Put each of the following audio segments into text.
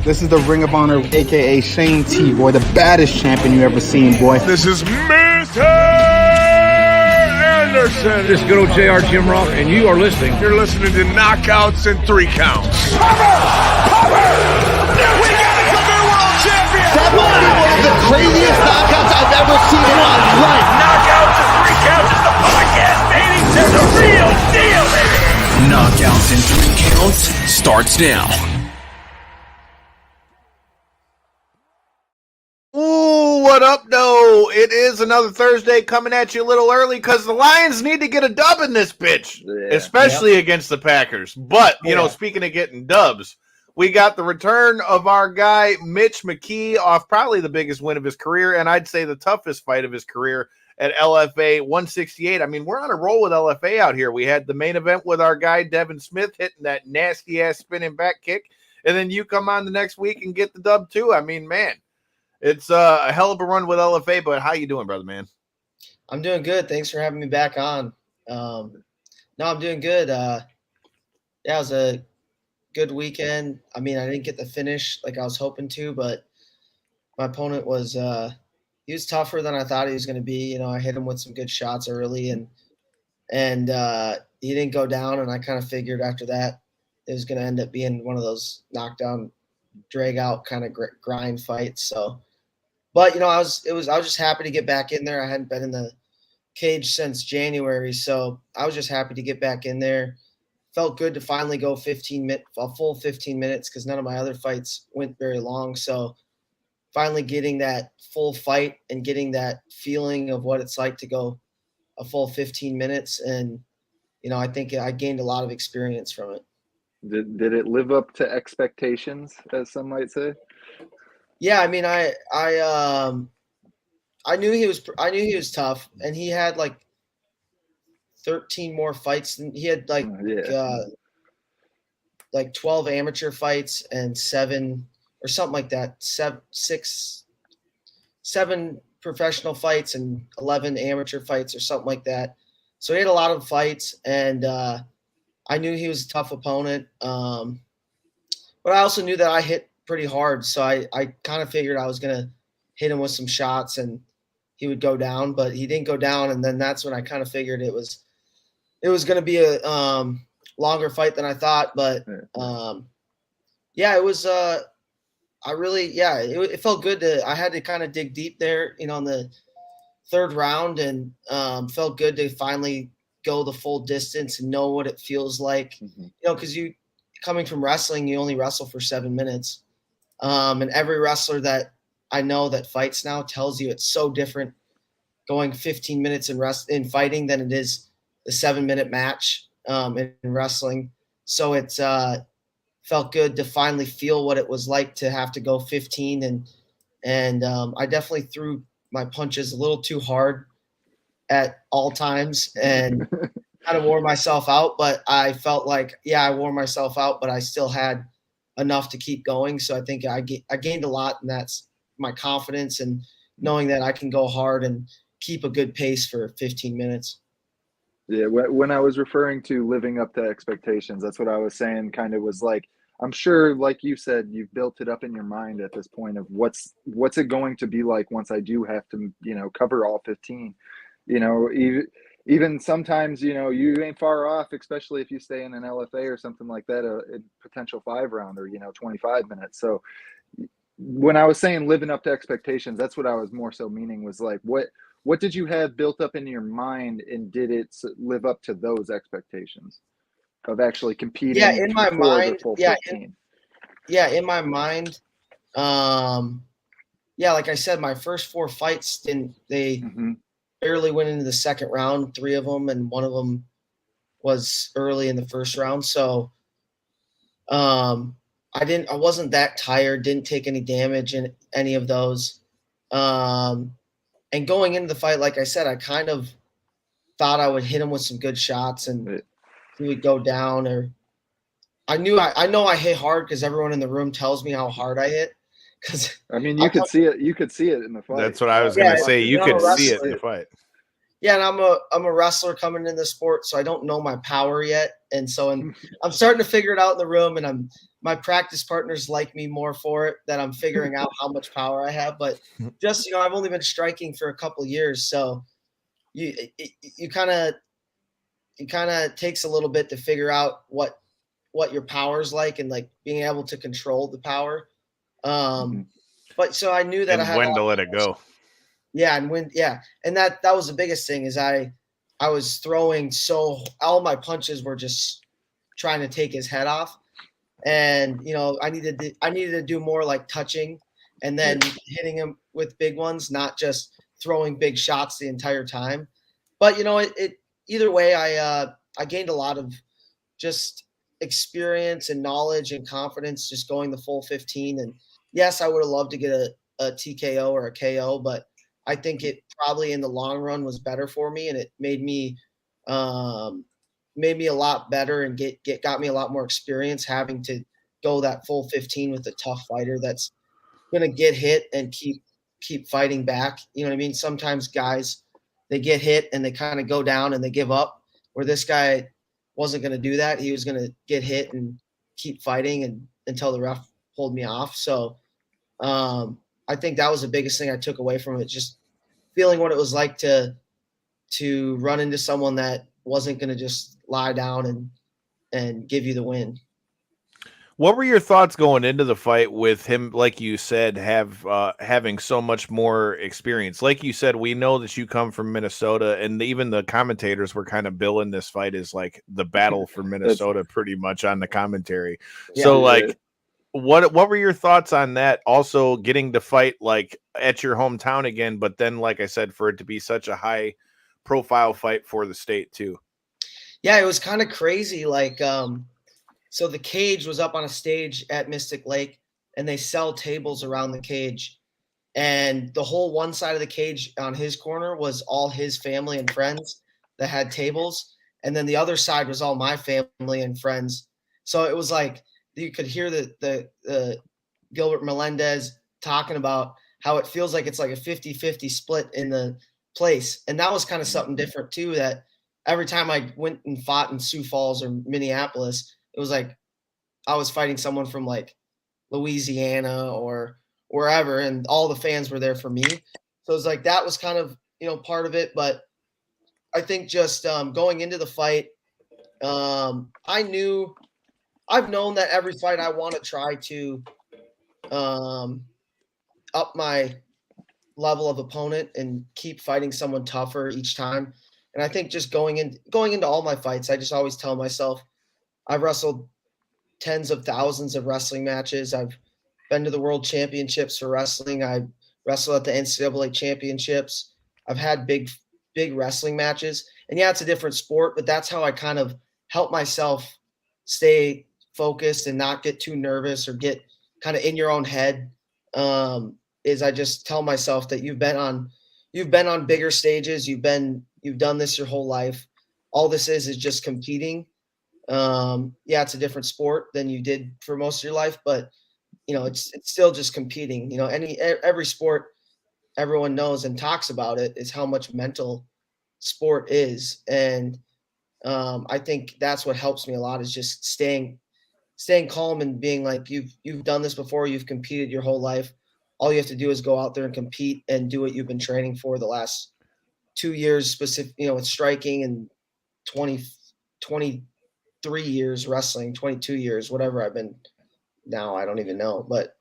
This is the Ring of Honor, a.k.a. Shane T, boy, the baddest champion you ever seen, boy. This is Mr. Anderson. This is good old JR Jim Rock, and you are listening. You're listening to Knockouts and 3 Counts. Cover! We got a new world champion! That might be one of the craziest knockouts I've ever seen in my life. Knockouts and 3 Counts is the podcast, baby! It's the real deal, baby! Knockouts and 3 Counts starts now. Ooh, what up, though? It is another Thursday coming at you a little early because the Lions need to get a dub in this bitch, especially against the Packers. But, you know, speaking of getting dubs, we got the return of our guy, Mitch McKee, off probably the biggest win of his career, and I'd say the toughest fight of his career at LFA 168. I mean, we're on a roll with LFA out here. We had the main event with our guy, Devin Smith, hitting that nasty-ass spinning back kick, and then you come on the next week and get the dub, too. I mean, man. It's a hell of a run with LFA, but how you doing, brother, man? I'm doing good. Thanks for having me back on. No, I'm doing good. It was a good weekend. I mean, I didn't get the finish like I was hoping to, but my opponent was he was tougher than I thought he was going to be. You know, I hit him with some good shots early, and he didn't go down, and I kind of figured after that it was going to end up being one of those knockdown, drag out kind of grind fights. So. But, you know, I was just happy to get back in there. I hadn't been in the cage since January, so I was just happy to get back in there. Felt good to finally go a full 15 minutes because none of my other fights went very long. So finally getting that full fight and getting that feeling of what it's like to go a full 15 minutes. And, you know, I think I gained a lot of experience from it. Did it live up to expectations, as some might say? Yeah, I mean, I knew he was tough, and he had like 13 more fights than he had, like 12 amateur fights and 7 or something like that, 7 professional fights and 11 amateur fights or something like that. So he had a lot of fights, and I knew he was a tough opponent. But I also knew that I hit pretty hard, so I kind of figured I was gonna hit him with some shots and he would go down, but he didn't go down, and then that's when I kind of figured it was gonna be a longer fight than I thought. But it was it felt good I had to kind of dig deep there, you know, in the third round, and felt good to finally go the full distance and know what it feels like, you know, because coming from wrestling, you only wrestle for 7 minutes. And every wrestler that I know that fights now tells you it's so different going 15 minutes in fighting than it is the 7-minute match in wrestling. So it felt good to finally feel what it was like to have to go 15. And I definitely threw my punches a little too hard at all times and kind of wore myself out. But I felt like, I wore myself out, but I still had enough to keep going. So I think I gained a lot, and that's my confidence and knowing that I can go hard and keep a good pace for 15 minutes. Yeah, when I was referring to living up to expectations, that's what I was saying. Kind of was like, I'm sure, like you said, you've built it up in your mind at this point of what's it going to be like once I do have to, you know, cover all 15. You know, even sometimes, you know, you ain't far off, especially if you stay in an LFA or something like that, a potential 5-round or, you know, 25 minutes. So when I was saying living up to expectations, that's what I was more so meaning was like, what did you have built up in your mind, and did it live up to those expectations of actually competing? Yeah, in my mind. In my mind. Like I said, my first 4 fights barely went into the second round, 3 of them, and 1 of them was early in the first round. So I wasn't that tired, didn't take any damage in any of those. And going into the fight, like I said, I kind of thought I would hit him with some good shots and he would go down. Or I know I hit hard because everyone in the room tells me how hard I hit. Because I mean, you could see it. You could see it in the fight. That's what I was going to say. You could see it in the fight. Yeah, and I'm a wrestler coming in the sport, so I don't know my power yet, and so I'm starting to figure it out in the room, and my practice partners like me more for it. That I'm figuring out how much power I have, but just I've only been striking for a couple years, so you kind of it kind of takes a little bit to figure out what your power's like and like being able to control the power. But so I knew that I And had a when lot to of let it go. yeah, and that was the biggest thing is I was throwing so all my punches were just trying to take his head off, and I needed to do more like touching and then hitting him with big ones, not just throwing big shots the entire time. But it either way, I gained a lot of just experience and knowledge and confidence just going the full 15. And yes, I would have loved to get a TKO or a KO, but I think it probably in the long run was better for me, and it made me a lot better and got me a lot more experience having to go that full 15 with a tough fighter that's gonna get hit and keep fighting back. You know what I mean? Sometimes guys they get hit and they kind of go down and they give up. Where this guy wasn't gonna do that. He was gonna get hit and keep fighting and until the ref pulled me off. So I think that was the biggest thing I took away from it. Just feeling what it was like to run into someone that wasn't gonna just lie down and give you the win. What were your thoughts going into the fight with him, like you said, having so much more experience? Like you said, we know that you come from Minnesota, and even the commentators were kind of billing this fight as like the battle for Minnesota pretty much on the commentary. So like what were your thoughts on that? Also getting to fight like at your hometown again, but then like I said, for it to be such a high profile fight for the state too. Yeah, it was kind of crazy. Like so the cage was up on a stage at Mystic Lake, and they sell tables around the cage. And the whole one side of the cage on his corner was all his family and friends that had tables. And then the other side was all my family and friends. So it was like you could hear the Gilbert Melendez talking about how it feels like it's like a 50-50 split in the place. And that was kind of something different too, that every time I went and fought in Sioux Falls or Minneapolis, it was like I was fighting someone from like Louisiana or wherever, and all the fans were there for me. So it's like that was kind of part of it. But I think just going into the fight, I've known that every fight I want to try to up my level of opponent and keep fighting someone tougher each time. And I think just going into all my fights, I just always tell myself I've wrestled tens of thousands of wrestling matches. I've been to the world championships for wrestling. I wrestled at the NCAA championships. I've had big wrestling matches. And yeah, it's a different sport, but that's how I kind of help myself stay focused and not get too nervous or get kind of in your own head. Is I just tell myself that you've been on bigger stages. You've done this your whole life. All this is just competing. Yeah, it's a different sport than you did for most of your life, but it's still just competing. Every sport everyone knows and talks about it is how much mental sport is. And I think that's what helps me a lot is just staying calm and being like, you've done this before, you've competed your whole life. All you have to do is go out there and compete and do what you've been training for the last 2 years, specific, with striking, and 23 years wrestling, 22 years, whatever I've been now. I don't even know, but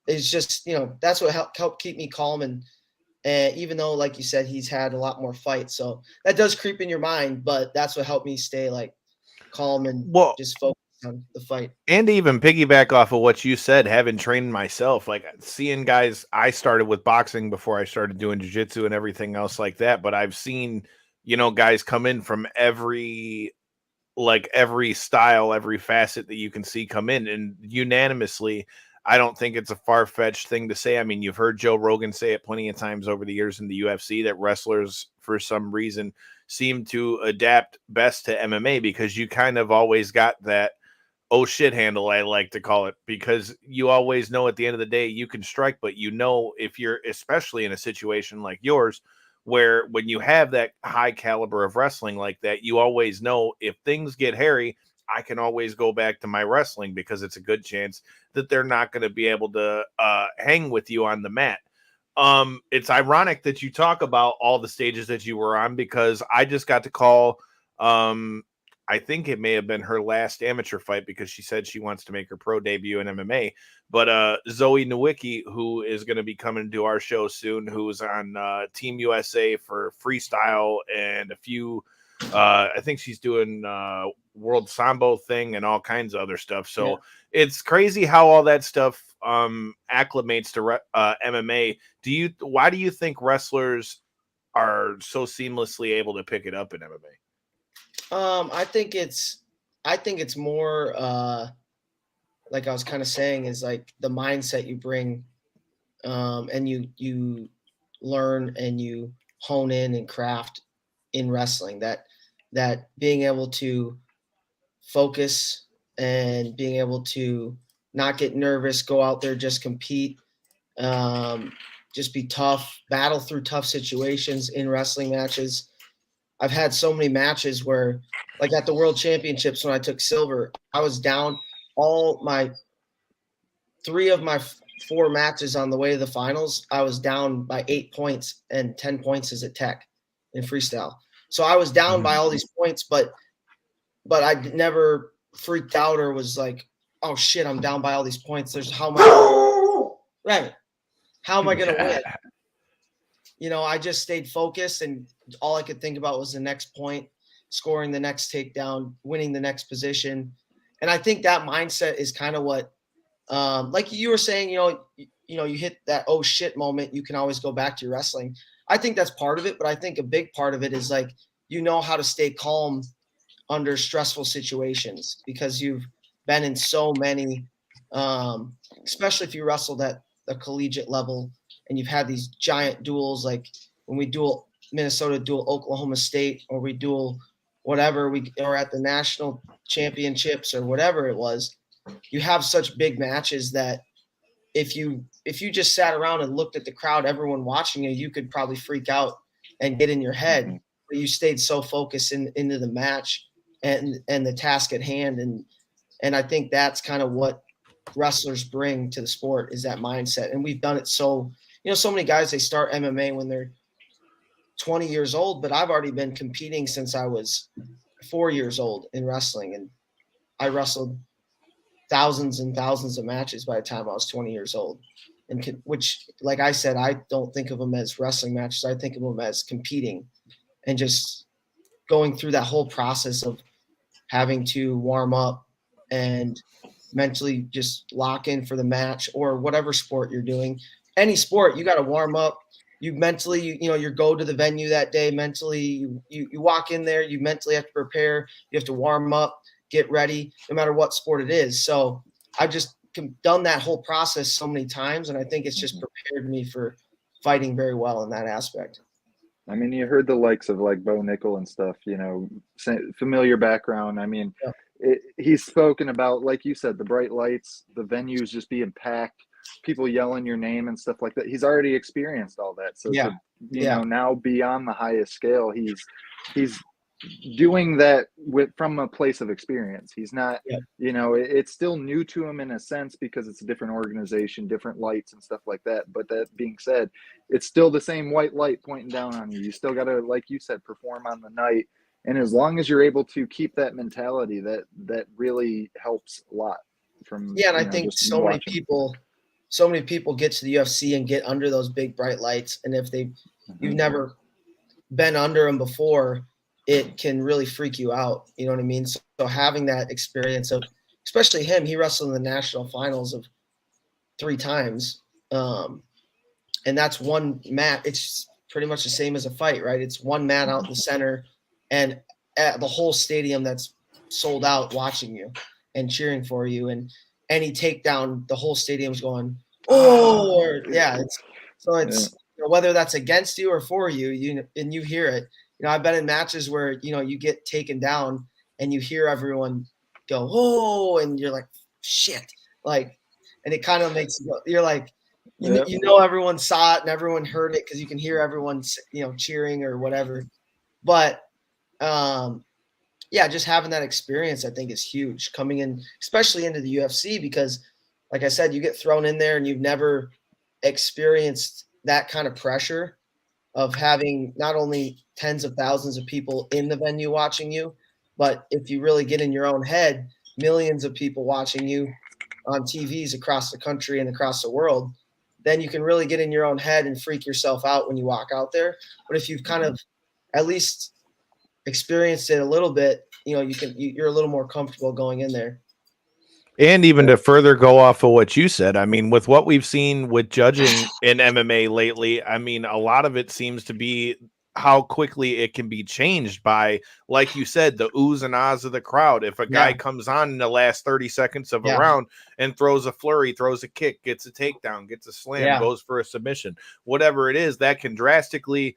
it's just, that's what helped keep me calm. And even though, like you said, he's had a lot more fights, so that does creep in your mind, but that's what helped me stay like calm and just focus on the fight. And to even piggyback off of what you said, having trained myself, like seeing guys, I started with boxing before I started doing jiu-jitsu and everything else like that. But I've seen, guys come in from every style, every facet that you can see come in, and unanimously, I don't think it's a far-fetched thing to say. I mean, you've heard Joe Rogan say it plenty of times over the years in the UFC that wrestlers, for some reason, seem to adapt best to MMA because you kind of always got that oh shit handle, I like to call it, because you always know at the end of the day you can strike, but if you're especially in a situation like yours where when you have that high caliber of wrestling like that, you always know if things get hairy, I can always go back to my wrestling because it's a good chance that they're not going to be able to hang with you on the mat. It's ironic that you talk about all the stages that you were on, because I just got to call, I think it may have been her last amateur fight, because she said she wants to make her pro debut in MMA. But Zoe Nowicki, who is going to be coming to our show soon, who's on Team USA for freestyle and a few, I think she's doing World Sambo thing and all kinds of other stuff. So it's crazy how all that stuff acclimates to MMA. Why do you think wrestlers are so seamlessly able to pick it up in MMA? I think it's more like I was kind of saying, is like the mindset you bring, and you learn and you hone in and craft in wrestling, that being able to focus and being able to not get nervous, go out there, just compete, just be tough, battle through tough situations in wrestling matches. I've had so many matches where, like at the World Championships when I took silver, I was down three of my 4 matches on the way to the finals. I was down by 8 points, and 10 points is at tech in freestyle. So I was down by all these points, but I never freaked out or was like, oh shit, I'm down by all these points. How am I going to win? You know, I just stayed focused, and all I could think about was the next point, scoring the next takedown, winning the next position. And I think that mindset is kind of what, like you were saying, you hit that oh shit moment, you can always go back to your wrestling. I think that's part of it, but I think a big part of it is like, how to stay calm under stressful situations, because you've been in so many, especially if you wrestled at the collegiate level and you've had these giant duels, like when we duel Minnesota, duel Oklahoma State, or we duel whatever, or at the national championships or whatever it was. You have such big matches that if you just sat around and looked at the crowd, everyone watching you could probably freak out and get in your head. But you stayed so focused into the match and the task at hand. And I think that's kind of what wrestlers bring to the sport, is that mindset. And we've done it so many guys, they start MMA when they're 20 years old, but I've already been competing since I was 4 years old in wrestling. And I wrestled thousands and thousands of matches by the time I was 20 years old. And which, like I said, I don't think of them as wrestling matches. I think of them as competing and just going through that whole process of having to warm up and mentally just lock in for the match, or whatever sport you're doing. Any sport, you got to warm up. You mentally, you go to the venue that day mentally. You walk in there, you mentally have to prepare. You have to warm up, get ready, no matter what sport it is. So I've just done that whole process so many times, and I think it's just prepared me for fighting very well in that aspect. I mean, you heard the likes of like Bo Nickel and stuff, familiar background. I mean, he's spoken about, like you said, the bright lights, the venues just being packed, people yelling your name and stuff like that. He's already experienced all that. So, now beyond the highest scale, he's doing that from a place of experience. He's not, it's still new to him in a sense, because it's a different organization, different lights and stuff like that. But that being said, it's still the same white light pointing down on you. You still got to, like you said, perform on the night. And as long as you're able to keep that mentality, that really helps a lot. And I think so many people get to the UFC and get under those big bright lights, and if you've never been under them before, it can really freak you out. You know what I mean? So having that experience of, especially him, he wrestled in the national finals of 3 times. And that's one mat. It's pretty much the same as a fight, right? It's one mat out in the center, and the whole stadium that's sold out watching you and cheering for you. And any takedown, the whole stadium's going, oh, or it's whether that's against you or for you, and you hear it. I've been in matches where, you get taken down and you hear everyone go, oh, and you're like, shit. Like, and it kind of makes you're like, you know everyone saw it and everyone heard it because you can hear everyone cheering or whatever. But just having that experience I think is huge coming in, especially into the UFC, because like I said, you get thrown in there and you've never experienced that kind of pressure of having not only tens of thousands of people in the venue watching you, but if you really get in your own head, millions of people watching you on TVs across the country and across the world, then you can really get in your own head and freak yourself out when you walk out there. But if you've kind of at least experienced it a little bit, you're a little more comfortable going in there. And even to further go off of what you said, I mean, with what we've seen with judging in MMA lately, I mean, a lot of it seems to be how quickly it can be changed by, like you said, the oohs and ahs of the crowd. If a guy comes on in the last 30 seconds of a round and throws a flurry, throws a kick, gets a takedown, gets a slam, goes for a submission, whatever it is, that can drastically,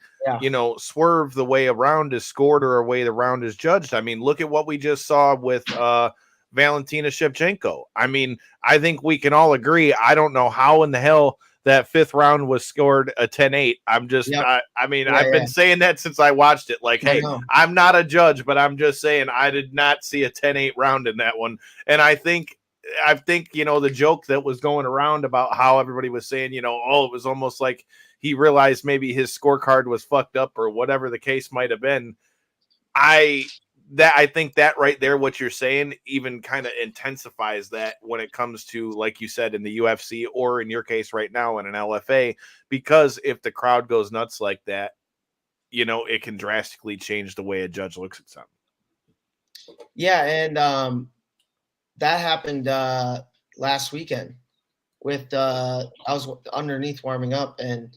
swerve the way a round is scored or a way the round is judged. I mean, look at what we just saw with Valentina Shevchenko. I mean, I think we can all agree. I don't know how in the hell that fifth round was scored a 10-8. I'm just, I've been saying that since I watched it. Like, hey, I'm not a judge, but I'm just saying I did not see a 10-8 round in that one. And I think, the joke that was going around about how everybody was saying, it was almost like he realized maybe his scorecard was fucked up or whatever the case might have been. I think that right there, what you're saying, even kind of intensifies that when it comes to, like you said, in the UFC or in your case right now in an LFA, because if the crowd goes nuts like that, it can drastically change the way a judge looks at something. Yeah. And that happened last weekend with I was underneath warming up, and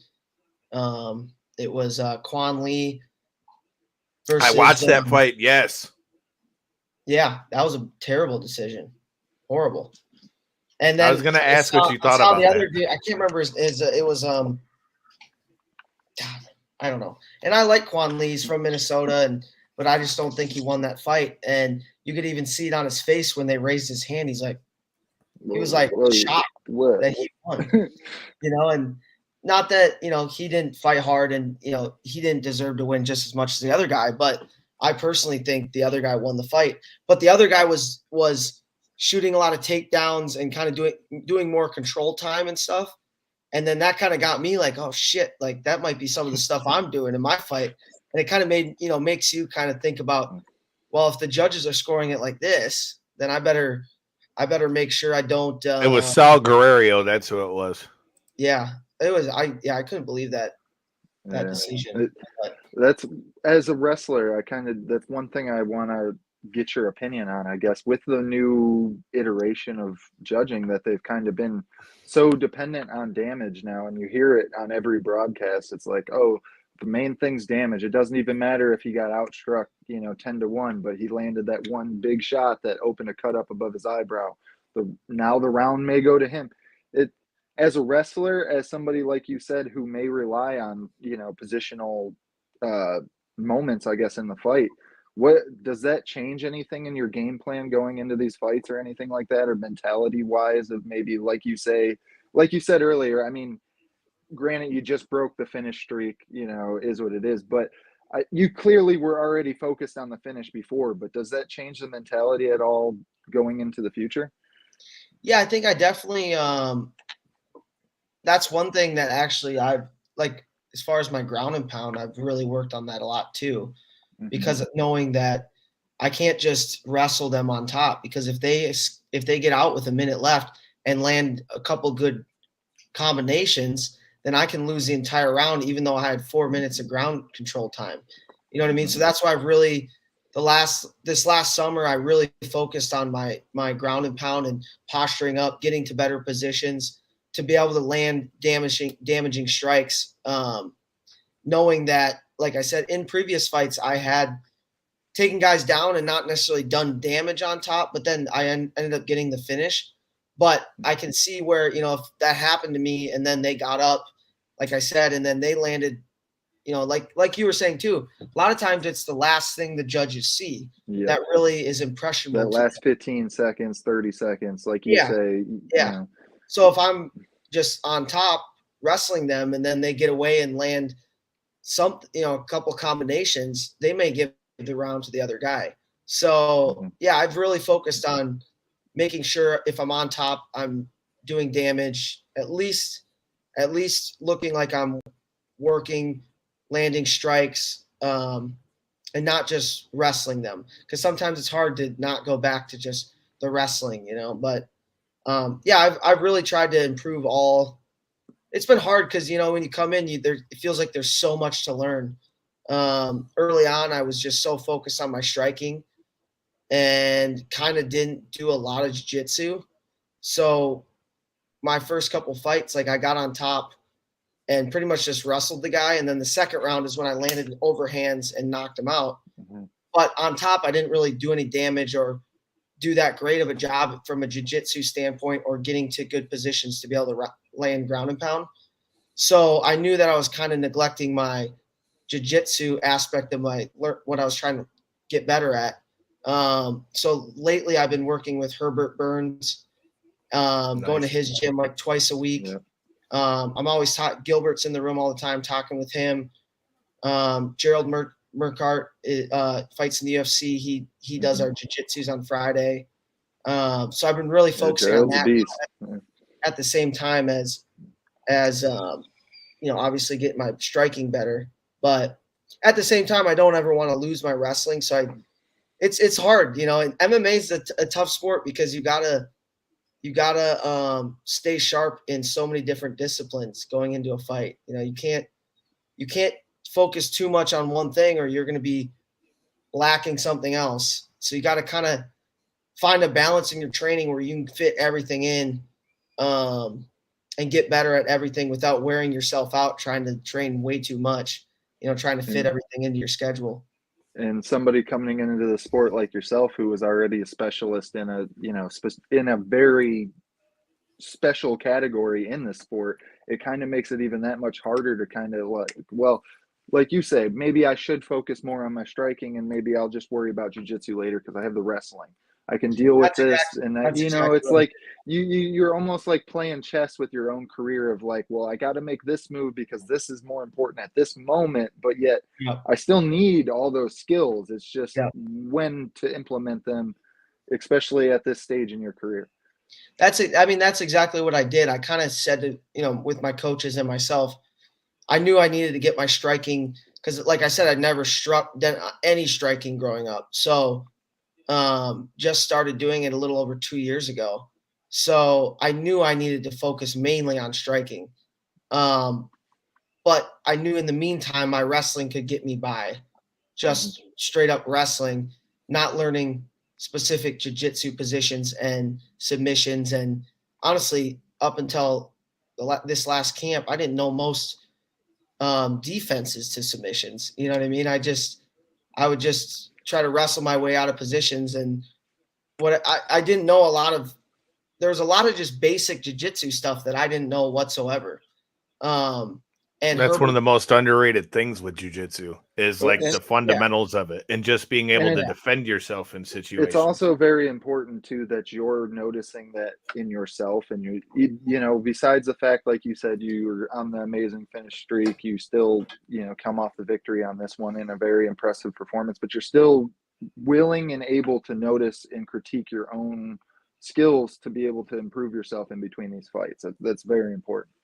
it was Quan Lee versus, I watched that fight. Yes. Yeah, that was a terrible decision. Horrible. And then I was going to ask what you thought about the other dude. I can't remember it was God, I don't know. And I like Quan Lee. He's from Minnesota, but I just don't think he won that fight. And you could even see it on his face when they raised his hand. He was like shocked that he won. And not that, he didn't fight hard and, he didn't deserve to win just as much as the other guy, but I personally think the other guy won the fight. But the other guy was shooting a lot of takedowns and kind of doing more control time and stuff. And then that kind of got me like, oh shit, like that might be some of the stuff I'm doing in my fight. And it kind of makes you kind of think about, well, if the judges are scoring it like this, then I better make sure I don't. It was Sal Guerrero. That's who it was. Yeah. It was I couldn't believe that decision. That's, as a wrestler, that's one thing I want to get your opinion on, I guess, with the new iteration of judging, that they've kind of been so dependent on damage now, and you hear it on every broadcast. It's like, oh, the main thing's damage. It doesn't even matter if he got outstruck, 10-1, but he landed that one big shot that opened a cut up above his eyebrow. Now the round may go to him. As a wrestler, as somebody like you said, who may rely on, positional moments, I guess, in the fight, what does that change anything in your game plan going into these fights or anything like that, or mentality wise of maybe, like you said earlier, I mean, granted, you just broke the finish streak, is what it is, but you clearly were already focused on the finish before, but does that change the mentality at all going into the future? Yeah, I think I definitely, that's one thing that actually I've, like, as far as my ground and pound, I've really worked on that a lot too, because knowing that I can't just wrestle them on top, because if they get out with a minute left and land a couple good combinations, then I can lose the entire round, even though I had 4 minutes of ground control time. You know what I mean? So that's why I've really, this last summer, I really focused on my ground and pound and posturing up, getting to better positions to be able to land damaging strikes. Knowing that, like I said, in previous fights, I had taken guys down and not necessarily done damage on top, but then I ended up getting the finish. But I can see where, if that happened to me and then they got up, like I said, and then they landed, like you were saying too, a lot of times it's the last thing the judges see that really is impressionable. That last 15 seconds, 30 seconds, like you say. Yeah. So if I'm just on top wrestling them and then they get away and land a couple combinations, they may give the round to the other guy. So yeah, I've really focused on making sure if I'm on top, I'm doing damage, at least looking like I'm working, landing strikes, and not just wrestling them. Because sometimes it's hard to not go back to just the wrestling, But yeah, I've really tried to improve all. It's been hard because when you come in, it feels like there's so much to learn. Early on, I was just so focused on my striking and kind of didn't do a lot of jiu-jitsu. So my first couple fights, like I got on top and pretty much just wrestled the guy. And then the second round is when I landed overhands and knocked him out. But on top, I didn't really do any damage or do that great of a job from a jiu-jitsu standpoint or getting to good positions to be able to land ground and pound. So I knew that I was kind of neglecting my jiu-jitsu aspect of what I was trying to get better at. So lately I've been working with Herbert Burns, going to his gym like twice a week. Yeah. I'm always Gilbert's in the room all the time talking with him. Gerald Merkart fights in the UFC. He does our jiu-jitsus on Friday. So I've been really focusing on that at the same time as obviously getting my striking better. But at the same time, I don't ever want to lose my wrestling. So it's hard, and MMA is a tough sport because you gotta stay sharp in so many different disciplines going into a fight. You can't focus too much on one thing or you're going to be lacking something else. So you got to kind of find a balance in your training where you can fit everything in, and get better at everything without wearing yourself out, trying to train way too much, trying to fit everything into your schedule. And somebody coming into the sport like yourself, who was already a specialist in a very special category in the sport, it kind of makes it even that much harder to kind of like you say, maybe I should focus more on my striking and maybe I'll just worry about jiu-jitsu later because I have the wrestling. I can deal with this. And that, it's like you're almost like playing chess with your own career of like, well, I got to make this move because this is more important at this moment, but yet I still need all those skills. It's just when to implement them, especially at this stage in your career. That's it. I mean, that's exactly what I did. I kind of said to, with my coaches and myself, I knew I needed to get my striking because, like I said, I'd never done any striking growing up. So just started doing it a little over 2 years ago. So I knew I needed to focus mainly on striking. But I knew in the meantime, my wrestling could get me by just straight up wrestling, not learning specific jiu-jitsu positions and submissions. And honestly, up until this last camp, I didn't know most defenses to submissions. You know what I mean? I would just try to wrestle my way out of positions. And what I didn't know there's a lot of just basic jiu-jitsu stuff that I didn't know whatsoever. And that's one of the most underrated things with jiu-jitsu is like the fundamentals of it and just being able to defend yourself in situations. It's also very important too that you're noticing that in yourself, and you besides the fact, like you said, you were on the amazing finish streak, you still, come off the victory on this one in a very impressive performance, but you're still willing and able to notice and critique your own skills to be able to improve yourself in between these fights. That's very important.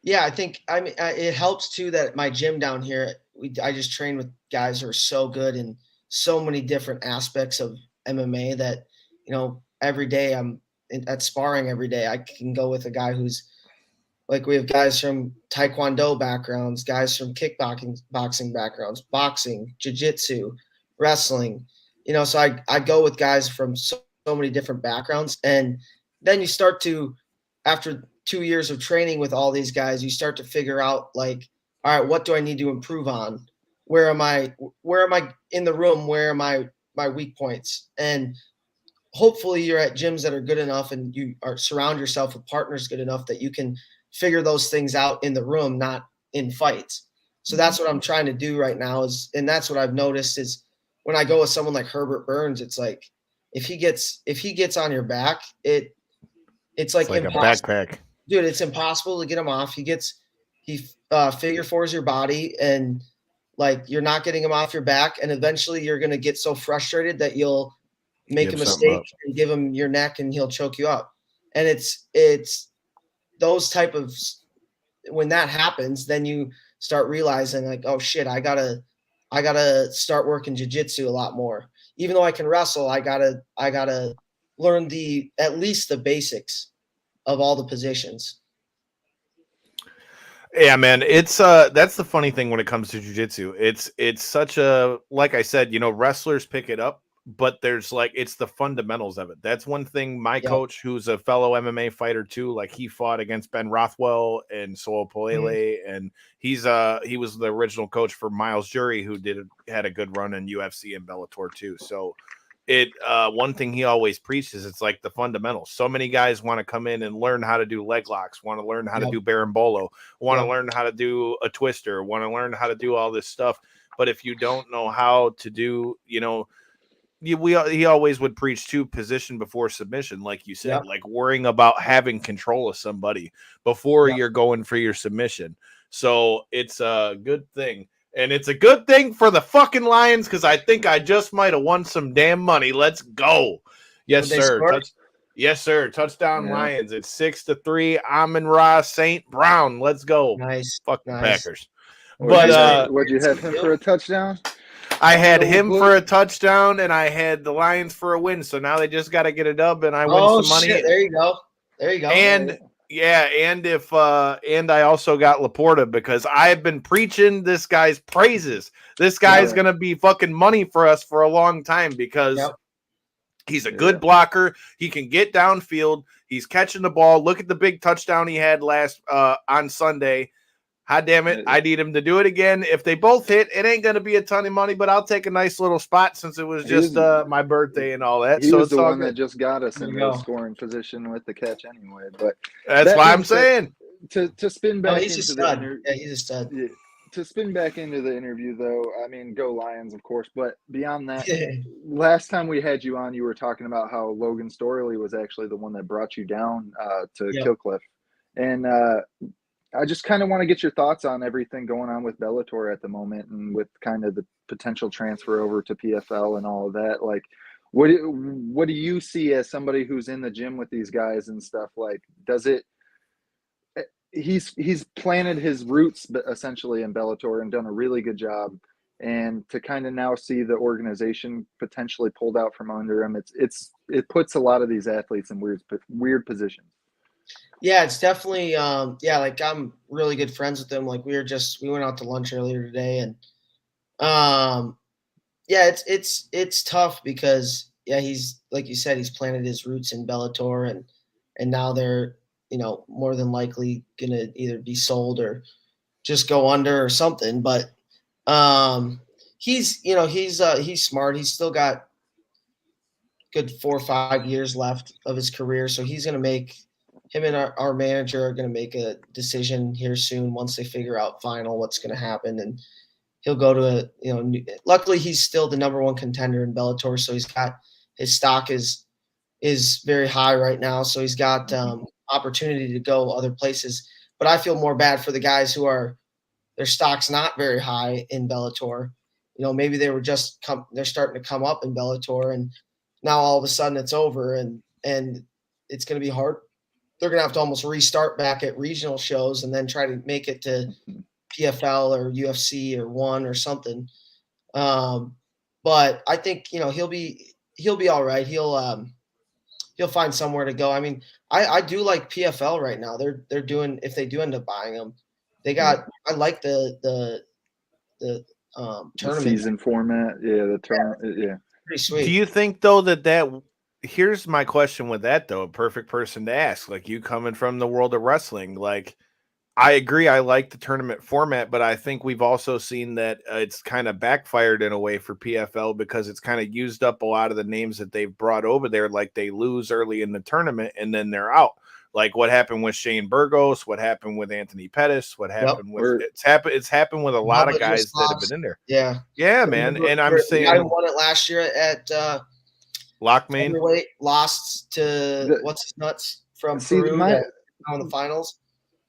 Yeah, I think it helps too that my gym down here, I just train with guys who are so good in so many different aspects of MMA that, every day I'm at sparring every day. I can go with a guy who's like, we have guys from Taekwondo backgrounds, guys from boxing backgrounds, boxing, jiu-jitsu, wrestling, so I go with guys from so many different backgrounds. And then you start to, after 2 years of training with all these guys, you start to figure out like, all right, what do I need to improve on? Where am I in the room? Where are my weak points? And hopefully you're at gyms that are good enough and you surround yourself with partners good enough that you can figure those things out in the room, not in fights. So that's what I'm trying to do right now and that's what I've noticed is when I go with someone like Herbert Burns, it's like, if he gets on your back, it's like a backpack. Dude, it's impossible to get him off. He gets he figure fours your body, and like you're not getting him off your back, and eventually you're gonna get so frustrated that you'll make Give a something mistake up. and give him your neck, and he'll choke you up. And it's those type of, when that happens, then you start realizing like, oh shit, I gotta start working jiu-jitsu a lot more. Even though I can wrestle, I gotta learn at least the basics of all the positions. Yeah, man, it's that's the funny thing when it comes to jiu-jitsu. It's such a, like I said, wrestlers pick it up, but there's like, it's the fundamentals of it. That's one thing my coach, who's a fellow MMA fighter too, like he fought against Ben Rothwell and Solo Polele, and he was the original coach for Miles Jury, who had a good run in UFC and Bellator too. So one thing he always preaches, it's like the fundamentals. So many guys want to come in and learn how to do leg locks, want to learn how to do berimbolo, want to learn how to do a twister, want to learn how to do all this stuff. But if you don't know how to do, he always would preach to position before submission, like you said, like worrying about having control of somebody before you're going for your submission. So it's a good thing. And it's a good thing for the fucking Lions, because I think I just might have won some damn money. Let's go. Yes, sir. Yes, sir. Touchdown Lions. It's 6-3. Amon-Ra St. Brown. Let's go. Nice. Fuck the Packers. Would you have him for a touchdown? I had him for a touchdown, and I had the Lions for a win. So now they just got to get a dub, and I win some money. Shit. There you go. And and I also got Laporta, because I've been preaching this guy's praises. This guy's gonna be fucking money for us for a long time, because he's a good blocker. He can get downfield. He's catching the ball. Look at the big touchdown he had last on Sunday. Hot damn it. I need him to do it again. If they both hit, it ain't going to be a ton of money, but I'll take a nice little spot since it was just my birthday and all that. He was the one good. that just got us in the scoring position with the catch anyway. But that's why I'm saying. To spin back into the interview. Yeah, he's a stud. Yeah, to spin back into the interview, though, I mean, go Lions, of course. But beyond that, last time we had you on, you were talking about how Logan Storley was actually the one that brought you down to Killcliff. And I just kind of want to get your thoughts on everything going on with Bellator at the moment, and with kind of the potential transfer over to PFL and all of that. Like, what do you see as somebody who's in the gym with these guys and stuff? Like, he's planted his roots essentially in Bellator and done a really good job. And to kind of now see the organization potentially pulled out from under him, it puts a lot of these athletes in weird positions. Yeah, it's definitely like I'm really good friends with him. Like we went out to lunch earlier today, and it's tough because he's, like you said, he's planted his roots in Bellator, and now they're more than likely gonna either be sold or just go under or something. But he's smart. He's still got good 4 or 5 years left of his career, so he's gonna make. Him and our manager are going to make a decision here soon once they figure out final what's going to happen, and he'll go to luckily he's still the number one contender in Bellator, so he's got his stock is very high right now, so he's got opportunity to go other places. But I feel more bad for the guys who are their stock's not very high in Bellator. Maybe they were they're starting to come up in Bellator, and now all of a sudden it's over, and it's going to be hard. They're going to have to almost restart back at regional shows and then try to make it to PFL or UFC or ONE or something. But I think, he'll be all right. He'll find somewhere to go. I mean, I do like PFL right now. They're doing, if they do end up buying them, they got, I like the tournament season format. Yeah. The tournament. Yeah. Pretty sweet. Do you think though that here's my question with that, though, a perfect person to ask, like you coming from the world of wrestling, like I agree. I like the tournament format, but I think we've also seen that it's kind of backfired in a way for PFL, because it's kind of used up a lot of the names that they've brought over there. Like they lose early in the tournament and then they're out. Like what happened with Shane Burgos, what happened with Anthony Pettis, what happened with it's happened with a lot of guys that have been in there. Yeah, man. And I'm saying I won it last year at Lockmain lost to what's his nuts from Peru in the finals.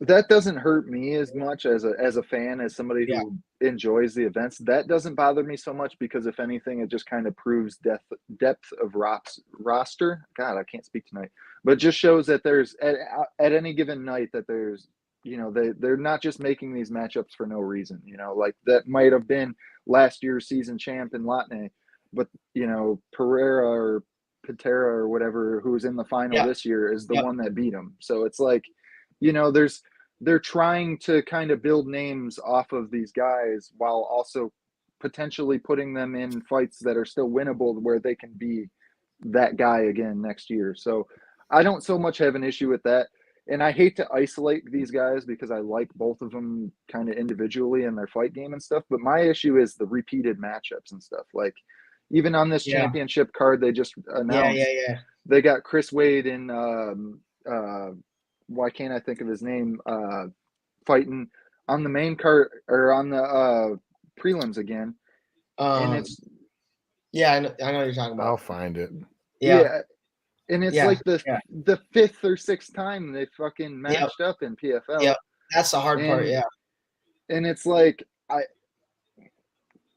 that doesn't hurt me as much as a fan, as somebody who enjoys the events. That doesn't bother me so much because if anything, it just kind of proves depth of roster. God, I can't speak tonight, but it just shows that there's at any given night that there's, they're not just making these matchups for no reason. Like that might have been last year's season champ in Latne, but Pereira or Patera or whatever, who was in the final this year, is the one that beat him. So it's like, they're trying to kind of build names off of these guys while also potentially putting them in fights that are still winnable where they can be that guy again next year. So I don't so much have an issue with that. And I hate to isolate these guys because I like both of them kind of individually in their fight game and stuff. But my issue is the repeated matchups and stuff. Like even on this championship card they just announced, they got Chris Wade and why can't I think of his name, fighting on the main card or on the prelims again. And it's I know what you're talking about. I'll find it. And it's like the fifth or sixth time they fucking matched up in PFL. Yeah, that's the hard part. Yeah, and it's like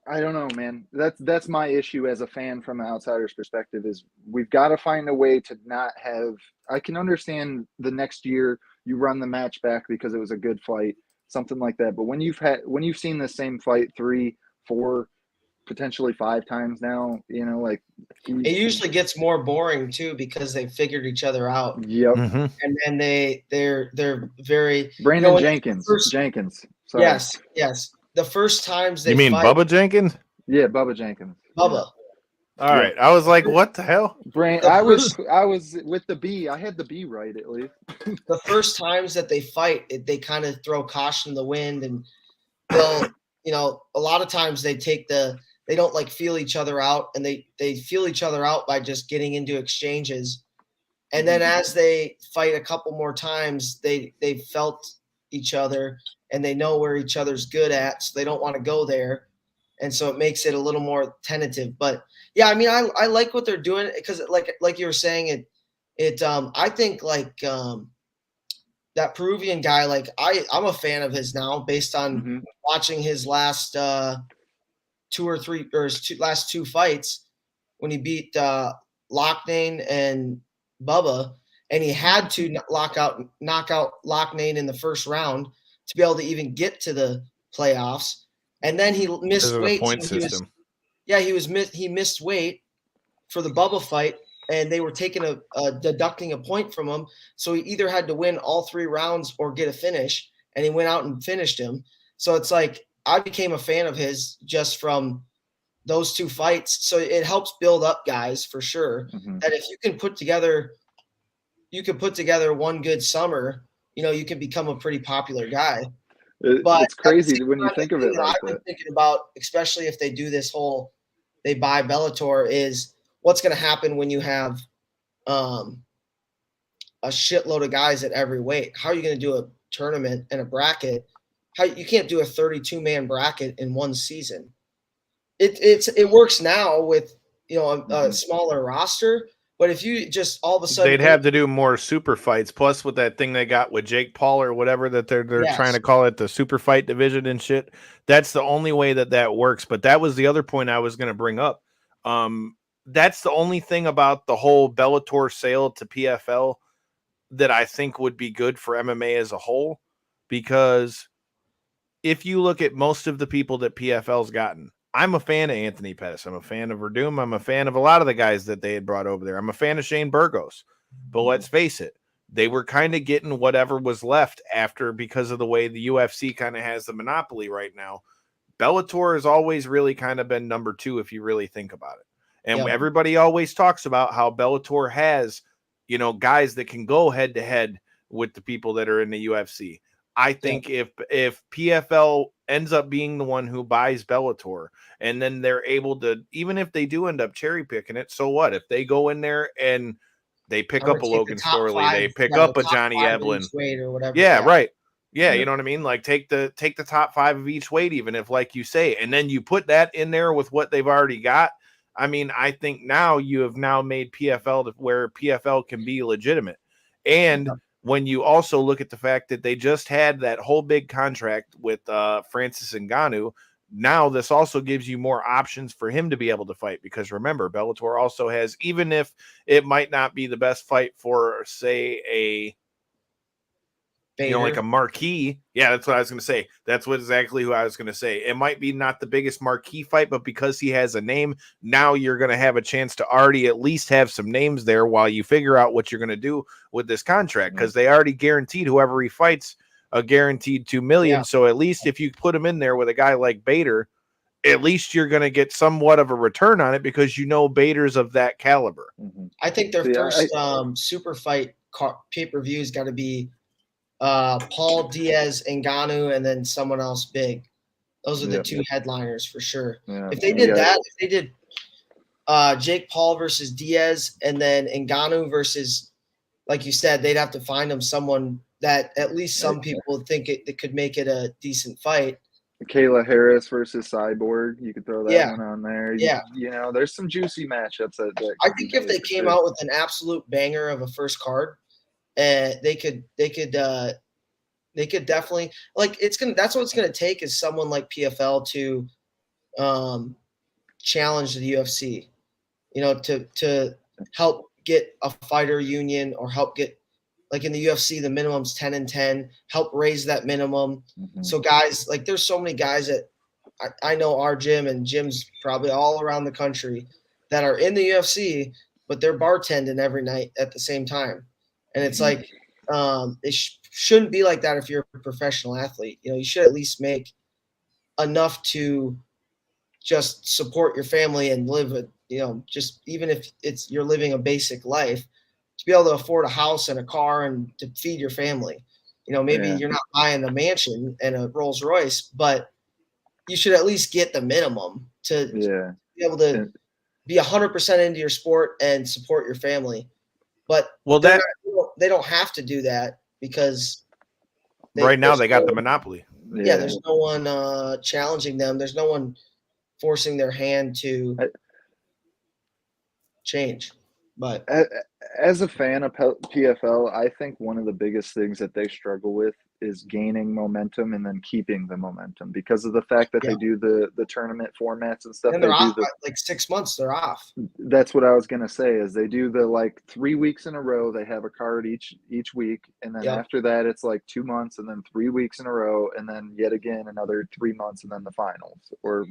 I don't know, man. That's my issue as a fan from an outsider's perspective. Is we've got to find a way to not have. I can understand the next year you run the match back because it was a good fight, something like that. But when you've seen the same fight 3, 4, potentially 5 times now, like it usually gets more boring too because they figured each other out. Yep. Mm-hmm. And then they're very Brandon Jenkins. Jenkins. Sorry. Yes. The first times they You mean fight, Bubba Jenkins? Yeah, Bubba Jenkins. Bubba. All right. I was like, what the hell? I was with the B. I had the B right at least. The first times that they fight, they kind of throw caution in the wind, and they'll, a lot of times they don't like feel each other out, and they feel each other out by just getting into exchanges. And then as they fight a couple more times, they felt each other and they know where each other's good at, so they don't want to go there. And so it makes it a little more tentative. But yeah, I mean, I like what they're doing because like you were saying, I think like that Peruvian guy, like I'm a fan of his now based on watching his last last 2 fights when he beat Loughnane and Bubba, and he had to knock out Loughnane in the first round to be able to even get to the playoffs. And then he missed weight. Point system. He missed weight for the Bubba fight, and they were deducting a point from him. So he either had to win all 3 rounds or get a finish, and he went out and finished him. So it's like I became a fan of his just from those 2 fights. So it helps build up guys for sure. That if you can put together one good summer, you can become a pretty popular guy. But it's crazy when you think of it like that. I've been thinking about, especially if they do this whole, they buy Bellator, is what's going to happen when you have a shitload of guys at every weight. How are you going to do a tournament and a bracket? You can't do a 32-man bracket in one season. It works now with a smaller roster. But if you just all of a sudden, they'd have to do more super fights. Plus, with that thing they got with Jake Paul or whatever that they're trying to call it, the super fight division and shit. That's the only way that works. But that was the other point I was going to bring up. That's the only thing about the whole Bellator sale to PFL that I think would be good for MMA as a whole. Because if you look at most of the people that PFL's gotten, I'm a fan of Anthony Pettis. I'm a fan of Verdum. I'm a fan of a lot of the guys that they had brought over there. I'm a fan of Shane Burgos. But let's face it, they were kind of getting whatever was left after because of the way the UFC kind of has the monopoly right now. Bellator has always really kind of been number 2 if you really think about it. And everybody always talks about how Bellator has, guys that can go head to head with the people that are in the UFC. I think if PFL ends up being the one who buys Bellator, and then they're able to, even if they do end up cherry picking it, so what? If they go in there and they pick up a Logan Storley, they pick up a Johnny Eblin, right? Yeah, you know what I mean? Like take the top 5 of each weight, even if, like you say, and then you put that in there with what they've already got. I mean, I think now you have now made PFL to where PFL can be legitimate. And when you also look at the fact that they just had that whole big contract with Francis Ngannou, now this also gives you more options for him to be able to fight, because remember, Bellator also has, even if it might not be the best fight for, say, a like a marquee. Yeah, that's what I was going to say. That's exactly who I was going to say. It might be not the biggest marquee fight, but because he has a name, now you're going to have a chance to already at least have some names there while you figure out what you're going to do with this contract, because they already guaranteed whoever he fights a guaranteed $2 million. Yeah. So at least if you put him in there with a guy like Bader, at least you're going to get somewhat of a return on it, because Bader's of that caliber. I think their first super fight pay-per-view has got to be Paul Diaz, Ngannou, and then someone else big. Those are the two headliners for sure. Yeah. If they did that, if they did Jake Paul versus Diaz, and then Ngannou versus, like you said, they'd have to find him someone that at least some people think it could make it a decent fight. Kayla Harris versus Cyborg, you could throw that one on there. There's some juicy matchups that I think if they came out with an absolute banger of a first card, and they could definitely, like, that's what it's gonna take, is someone like PFL to challenge the UFC, to help get a fighter union, or help get, like in the UFC, the minimum's 10-10, help raise that minimum. So guys, like, there's so many guys that I know our gym and gyms probably all around the country that are in the UFC, but they're bartending every night at the same time. And it's like, it shouldn't be like that if you're a professional athlete. You should at least make enough to just support your family and live just even if you're living a basic life, to be able to afford a house and a car and to feed your family. Maybe you're not buying a mansion and a Rolls Royce, but you should at least get the minimum to be able to be 100% into your sport and support your family. But they don't have to do that, because right now they got the monopoly. Yeah, there's no one challenging them. There's no one forcing their hand to change. But as a fan of PFL, I think one of the biggest things that they struggle with is gaining momentum and then keeping the momentum, because of the fact that they do the tournament formats and stuff. And they're off like 6 months. They're off. That's what I was gonna say. Is they do the 3 weeks in a row. They have a card each week, and then after that it's like 2 months, and then 3 weeks in a row, and then yet again another 3 months, and then the finals. Or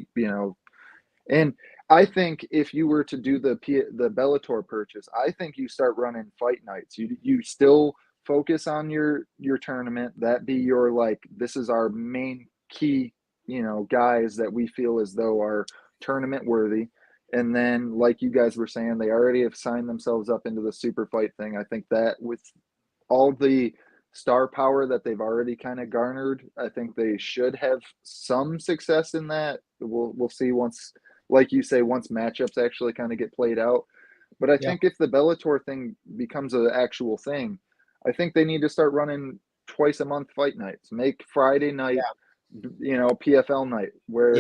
and I think if you were to do the Bellator purchase, I think you start running fight nights. You still focus on your tournament. That be your, this is our main key, guys that we feel as though are tournament worthy. And then, like you guys were saying, they already have signed themselves up into the super fight thing. I think that with all the star power that they've already kind of garnered, I think they should have some success in that. We'll see once, like you say, once matchups actually kind of get played out. But I think if the Bellator thing becomes an actual thing, I think they need to start running twice a month fight nights. Make Friday night, PFL night, where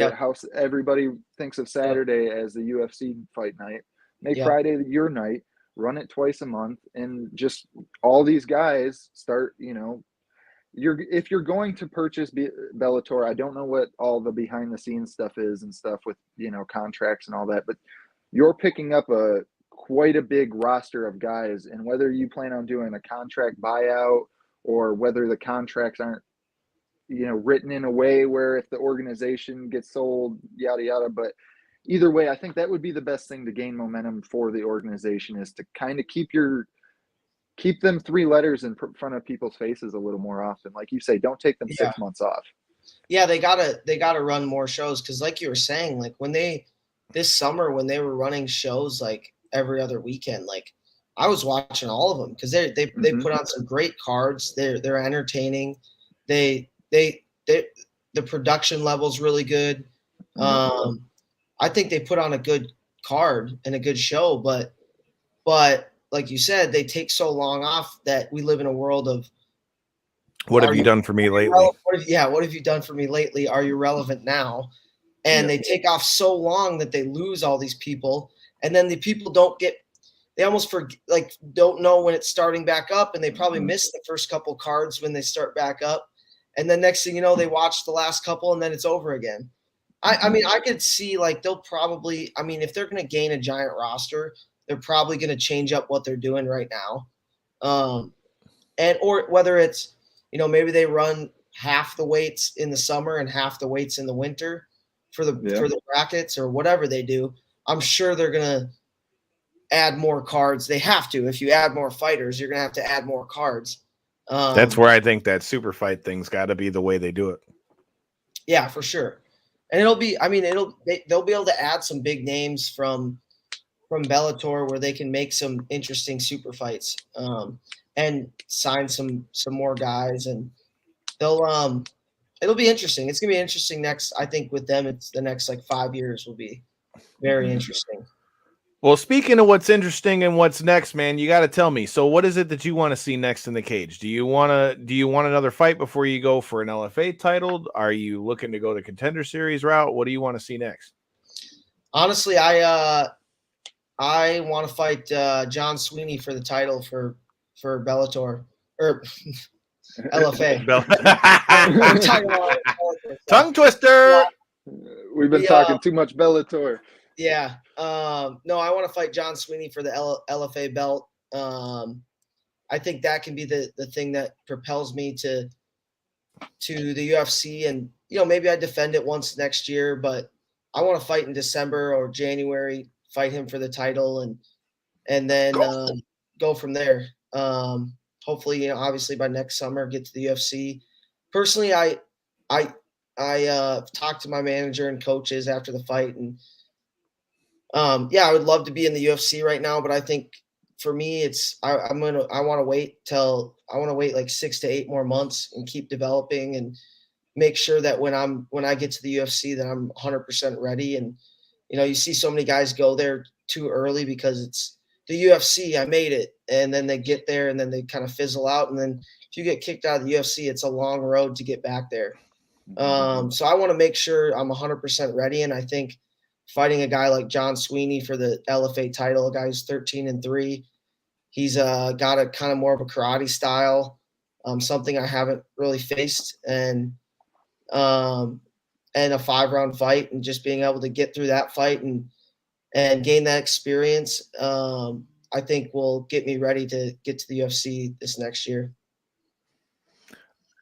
everybody thinks of Saturday as the UFC fight night. Make Friday your night, run it twice a month, and just all these guys start, if you're going to purchase Bellator, I don't know what all the behind the scenes stuff is and stuff with, contracts and all that, but you're picking up quite a big roster of guys, and whether you plan on doing a contract buyout or whether the contracts aren't, written in a way where if the organization gets sold, yada, yada. But either way, I think that would be the best thing to gain momentum for the organization, is to kind of keep them 3 letters in front of people's faces a little more often. Like you say, don't take them 6 months off. Yeah, they gotta run more shows, because like you were saying, like this summer when they were running shows like every other weekend, like I was watching all of them, because they put on some great cards. They're entertaining. The production level's really good. I think they put on a good card and a good show, but like you said, they take so long off that we live in a world of what have you done for me lately? What have you done for me lately? Are you relevant now? And they take off so long that they lose all these people, and then the people don't get they almost don't know when it's starting back up, and they probably miss the first couple cards when they start back up. And then next thing you know, they watch the last couple and then it's over again. I mean, I could see like they'll probably, I mean, if they're going to gain a giant roster, they're probably going to change up what they're doing right now. Or whether it's, maybe they run half the weights in the summer and half the weights in the winter for the brackets or whatever they do. I'm sure they're going to add more cards. They have to. If you add more fighters, you're going to have to add more cards. That's where I think that super fight thing's got to be the way they do it. Yeah, for sure. And it'll be, I mean, they'll be able to add some big names from Bellator where they can make some interesting super fights, and sign some more guys, and they'll it'll be interesting. It's gonna be interesting next. I think with them, it's the next like 5 years will be very interesting. Well, speaking of what's interesting and what's next, man, you got to tell me. So, what is it that you want to see next in the cage? Do you want another fight before you go for an LFA title? Are you looking to go the Contender Series route? What do you want to see next? Honestly, I want to fight John Sweeney for the title for Bellator or LFA. Tongue twister. We've been talking too much Bellator. Yeah. No, I want to fight John Sweeney for the LFA belt. I think that can be the thing that propels me to the UFC, and maybe I defend it once next year, but I want to fight in December or January, fight him for the title, and then go from there. Hopefully, obviously by next summer, get to the UFC. Personally, I talked to my manager and coaches after the fight, and I would love to be in the UFC right now, but I think for me, I want to wait like 6 to 8 more months and keep developing and make sure that when I get to the UFC that I'm 100% ready. And you see so many guys go there too early because it's the UFC. I made it, and then they get there and then they kind of fizzle out. And then if you get kicked out of the UFC, it's a long road to get back there. So I want to make sure I'm 100% ready, and I think fighting a guy like John Sweeney for the LFA title, a guy who's 13-3. He's got a kind of more of a karate style, something I haven't really faced, and a 5-round fight, and just being able to get through that fight and gain that experience, I think will get me ready to get to the UFC this next year.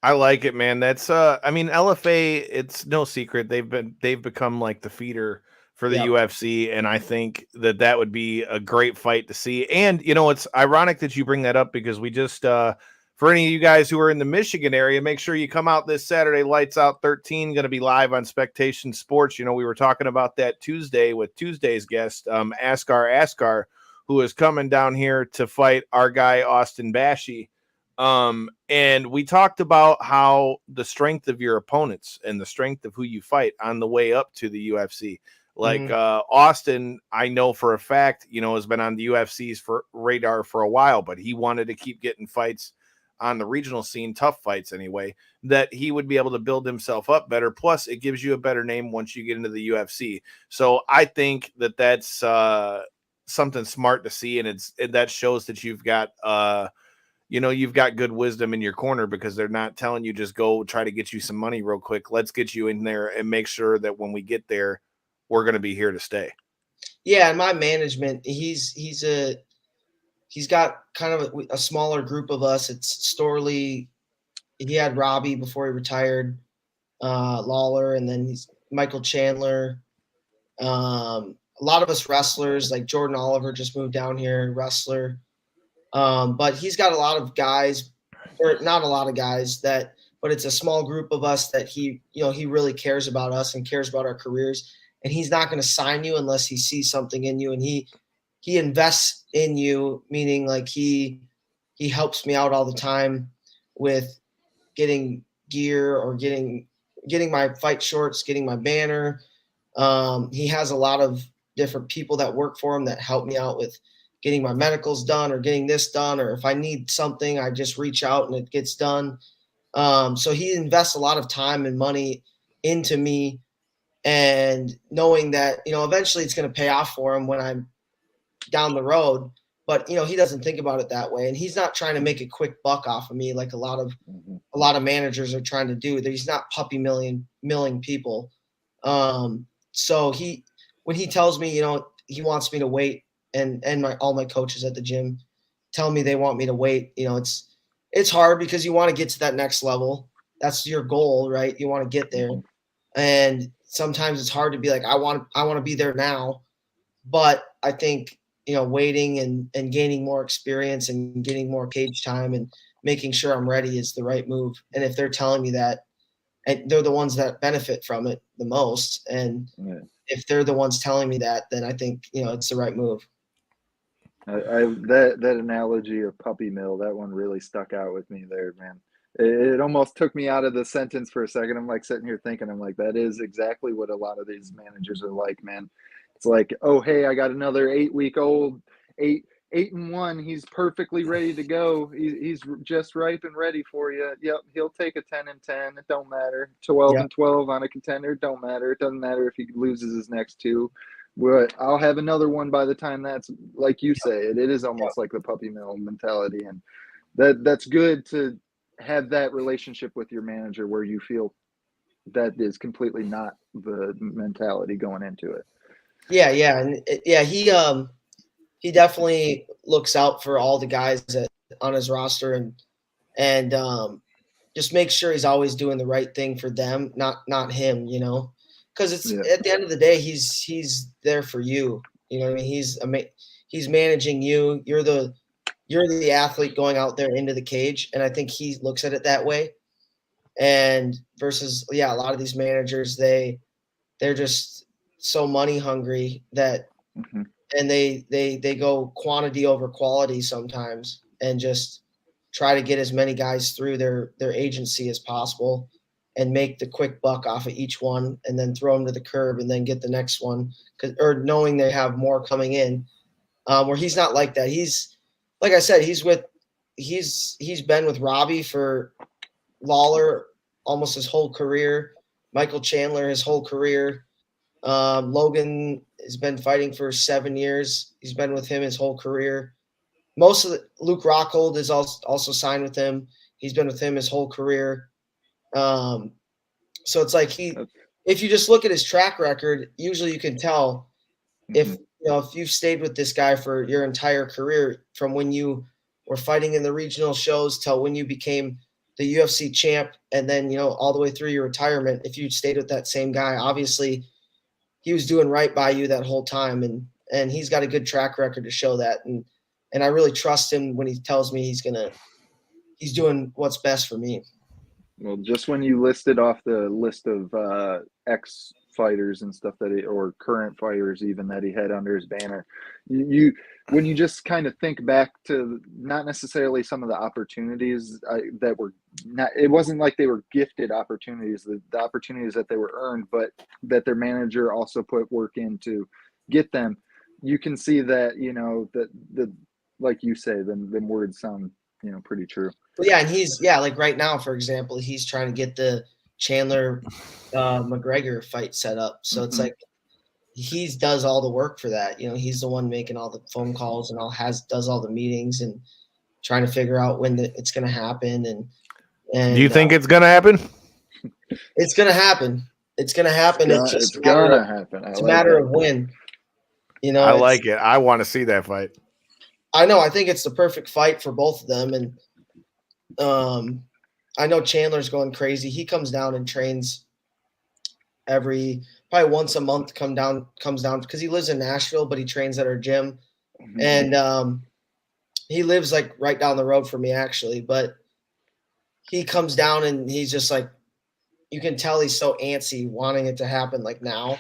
I like it, man. That's I mean, LFA, it's no secret they've become like the feeder for the UFC, and I think that would be a great fight to see. And it's ironic that you bring that up, because we just for any of you guys who are in the Michigan area, make sure you come out this Saturday. Lights Out 13 going to be live on Spectation Sports. We were talking about that Tuesday with Tuesday's guest, Askar, who is coming down here to fight our guy Austin Bashi. And we talked about how the strength of your opponents and the strength of who you fight on the way up to the UFC. Like Austin, I know for a fact, has been on the UFC's radar for a while, but he wanted to keep getting fights on the regional scene, tough fights anyway, that he would be able to build himself up better. Plus, it gives you a better name once you get into the UFC. So I think that's something smart to see, and that shows that you've got you've got good wisdom in your corner, because they're not telling you just go try to get you some money real quick. Let's get you in there and make sure that when we get there, we're going to be here to stay. Yeah. And my management, he's got kind of a smaller group of us. It's Storley. He had Robbie before he retired, Lawler, and then he's Michael Chandler. A lot of us wrestlers, like Jordan Oliver just moved down here, wrestler. But he's got a lot of guys, or not a lot of guys but it's a small group of us that he really cares about us and cares about our careers. And he's not going to sign you unless he sees something in you. And he invests in you, meaning like he helps me out all the time with getting gear or getting my fight shorts, getting my banner. He has a lot of different people that work for him that help me out with getting my medicals done or getting this done, or if I need something, I just reach out and it gets done. So he invests a lot of time and money into me, and knowing that, eventually it's going to pay off for him when I'm down the road. but he doesn't think about it that way, and he's not trying to make a quick buck off of me like a lot of managers are trying to do. He's not puppy milling people. So when he tells me, he wants me to wait, and all my coaches at the gym tell me they want me to wait, it's hard because you want to get to that next level. That's your goal, right? You want to get there. And sometimes it's hard to be like, I want to be there now. But I think, waiting and gaining more experience and getting more cage time and making sure I'm ready is the right move. And if they're telling me that, and they're the ones that benefit from it the most, and if they're the ones telling me that, then I think, it's the right move. That analogy of puppy mill, that one really stuck out with me there, man. It almost took me out of the sentence for a second. I'm like sitting here thinking, I'm like, that is exactly what a lot of these managers are like, man. It's like, oh, hey, I got another 8-week-old, 8-1. He's perfectly ready to go. He's just ripe and ready for you. Yep, he'll take a 10-10. It don't matter. 12-12 on a contender. It don't matter. It doesn't matter if he loses his next two. But I'll have another one by the time that's, like you say, it is almost like the puppy mill mentality. And that's good to have that relationship with your manager where you feel that is completely not the mentality going into it. Yeah. And he definitely looks out for all the guys on his roster and just make sure he's always doing the right thing for them, not him, because it's at the end of the day, he's there for you. You know what I mean? He's managing you. You're the athlete going out there into the cage. And I think he looks at it that way. And versus, a lot of these managers, they're just so money hungry that, and they go quantity over quality sometimes and just try to get as many guys through their agency as possible and make the quick buck off of each one and then throw them to the curb and then get the next one, or knowing they have more coming in, where he's not like that. He's, like I said, he's been with Robbie for Lawler almost his whole career, Michael Chandler his whole career. Logan has been fighting for 7 years. He's been with him his whole career. Luke Rockhold is also signed with him. He's been with him his whole career. So it's like if you just look at his track record, usually you can tell if you've stayed with this guy for your entire career, from when you were fighting in the regional shows till when you became the UFC champ, and then all the way through your retirement. If you stayed with that same guy, obviously he was doing right by you that whole time, and he's got a good track record to show that. And I really trust him when he tells me he's doing what's best for me. Well, just when you listed off the list of ex-fighters and stuff or current fighters even that he had under his banner, when you just kind of think back to not necessarily some of the opportunities that were not, it wasn't like they were gifted opportunities, the opportunities that they were earned, but that their manager also put work in to get them. You can see that, that like you say, them words sound, pretty true. Yeah, and like right now, for example, he's trying to get the Chandler McGregor fight set up. So it's like he does all the work for that. He's the one making all the phone calls and does all the meetings and trying to figure out when it's going to happen. And do you think it's going to happen? It's going to happen. It's going to happen. It's going to happen. It's a matter of when. I like it. I want to see that fight. I know. I think it's the perfect fight for both of them. And I know Chandler's going crazy. He comes down and trains probably once a month, comes down because he lives in Nashville, but he trains at our gym. And he lives like right down the road from me, actually. But he comes down and he's just like, you can tell he's so antsy, wanting it to happen like now.